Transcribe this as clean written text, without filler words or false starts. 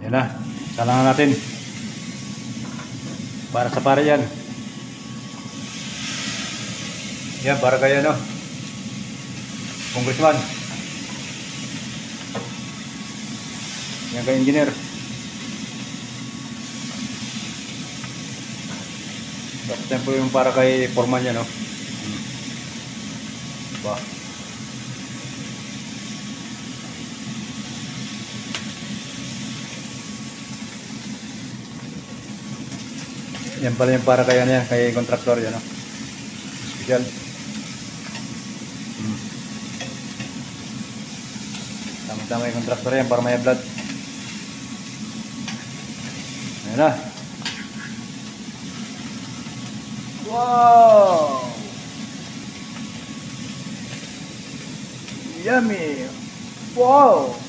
Yan na. Salangan natin. Para sa pare yan. Yan, para kaya no. Congressman. Yan kay engineer. Tapos yan po yung para kay foreman yan no. Diba? Yan pala yung para kay ano yan, kay contractor yan no. Special. Tama-tama yung contractor yan para may blood. Ayan na. Wow! Yummy! Wow!